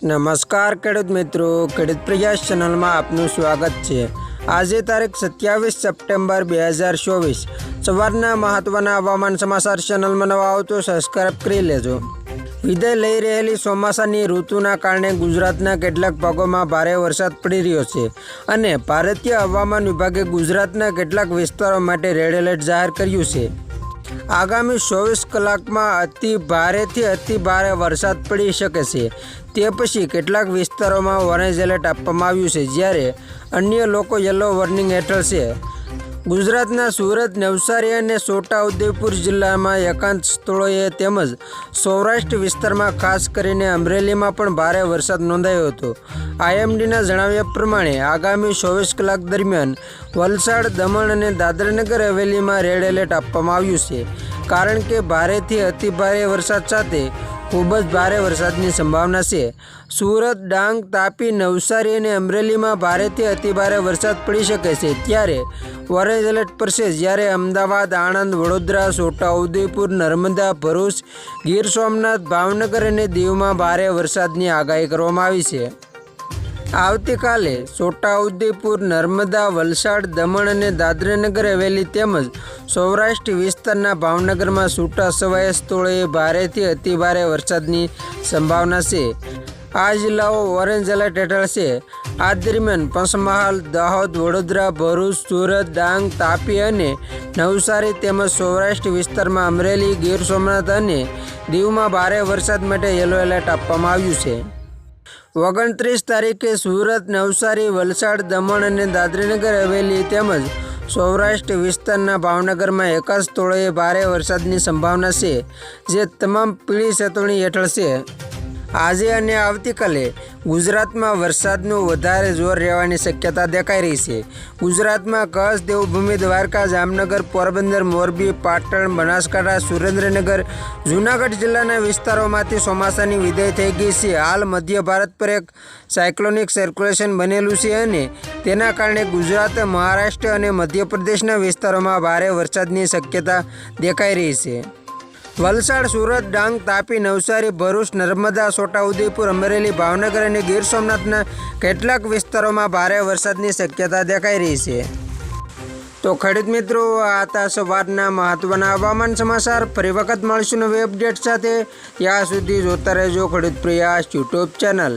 નમસ્કાર ખેડૂત મિત્રો, ખેડૂત પ્રયાસ ચેનલમાં આપનું સ્વાગત છે। આજે તારીખ 27 સપ્ટેમ્બર 2024 સવારના મહત્વના હવામાન સમાચાર ચેનલમાં નવા આવો તો સબસ્ક્રાઇબ કરી લેજો। વિદાય લઈ રહેલી ચોમાસાની ઋતુના કારણે ગુજરાતના કેટલાક ભાગોમાં ભારે વરસાદ પડી રહ્યો છે અને ભારતીય હવામાન વિભાગે ગુજરાતના કેટલાક વિસ્તારો માટે રેડ એલર્ટ જાહેર કર્યું છે। આગામી 24 કલાકમાં અતિ ભારેથી અતિ ભારે વરસાદ પડી શકે છે। તે પછી કેટલાક વિસ્તારોમાં ઓરેન્જ એલર્ટ આપવામાં આવ્યું છે, જ્યારે અન્ય લોકો યલો વોર્નિંગ હેઠળ છે। ગુજરાતના સુરત, નવસારી અને છોટાઉદેપુર જિલ્લામાં એકાંત સ્થળોએ તેમજ સૌરાષ્ટ્ર વિસ્તારમાં ખાસ કરીને અમરેલીમાં પણ ભારે વરસાદ નોંધાયો હતો। આઈએમડીના જણાવ્યા પ્રમાણે આગામી 24 કલાક દરમિયાન વલસાડ, દમણ અને દાદરાનગર હવેલીમાં રેડ એલર્ટ આપવામાં આવ્યું છે, કારણ કે ભારેથી અતિ ભારે વરસાદ સાથે ખૂબ જ ભારે વરસાદની સંભાવના છે। સુરત, ડાંગ, તાપી, નવસારી અને અમરેલીમાં ભારેથી અતિ ભારે વરસાદ પડી શકે છે, ત્યારે ઓરેન્જ એલર્ટ પર છે, જ્યારે અમદાવાદ, આણંદ, વડોદરા, છોટાઉદેપુર, નર્મદા, ભરૂચ, ગીર સોમનાથ, ભાવનગર અને દીવમાં ભારે વરસાદની આગાહી કરવામાં આવી છે। આવતીકાલે છોટાઉદેપુર, નર્મદા, વલસાડ, દમણ અને દાદરાનગર હવેલી તેમજ સૌરાષ્ટ્ર વિસ્તારના ભાવનગરમાં છૂટાછવાયા સ્થળોએ ભારેથી અતિ ભારે વરસાદની સંભાવના છે। આ જિલ્લાઓ ઓરેન્જ એલર્ટ હેઠળ છે। આ દરમિયાન પંચમહાલ, દાહોદ, વડોદરા, ભરૂચ, સુરત, ડાંગ, તાપી અને નવસારી તેમજ સૌરાષ્ટ્ર વિસ્તારમાં અમરેલી, ગીર સોમનાથ અને દીવમાં ભારે વરસાદ માટે યલો એલર્ટ આપવામાં આવ્યું છે। 29 તારીખે સુરત, નવસારી, વલસાડ, દમણ અને દાદરાનગર હવેલી તેમજ સૌરાષ્ટ્ર વિસ્તારના ભાવનગરમાં એકાદ સ્થળોએ ભારે વરસાદની સંભાવના છે, જે તમામ પીળી ચેતવણી હેઠળ છે। આજે અને આવતીકાલે ગુજરાતમાં વરસાદનું વધારે જોર રહેવાની શક્યતા દેખાઈ રહી છે। ગુજરાતમાં કચ્છ, દેવભૂમિ, દ્વારકા, જામનગર, પોરબંદર, મોરબી, પાટણ, બનાસકાંઠા, સુરેન્દ્રનગર, જૂનાગઢ જિલ્લાના વિસ્તારોમાંથી ચોમાસાની વિદાય થઈ ગઈ છે। હાલ મધ્ય ભારત પર એક સાયક્લોનિક સર્ક્યુલેશન બનેલું છે અને તેના કારણે ગુજરાત, મહારાષ્ટ્ર અને મધ્યપ્રદેશના વિસ્તારોમાં ભારે વરસાદની શક્યતા દેખાઈ રહી છે। વલસાડ, સુરત, ડાંગ, તાપી, નવસારી, ભરૂચ, નર્મદા, છોટાઉદેપુર, અમરેલી, ભાવનગર અને ગીર સોમનાથના કેટલાક વિસ્તારોમાં ભારે વરસાદની શક્યતા દેખાઈ રહી છે। તો ખેડૂત મિત્રો, આ હતા સવારના મહત્વના હવામાન સમાચાર। ફરી વખત મળશું નવી અપડેટ સાથે। ત્યાં સુધી જોતા રહેજો ખેડૂત પ્રયાસ યુટ્યુબ ચેનલ।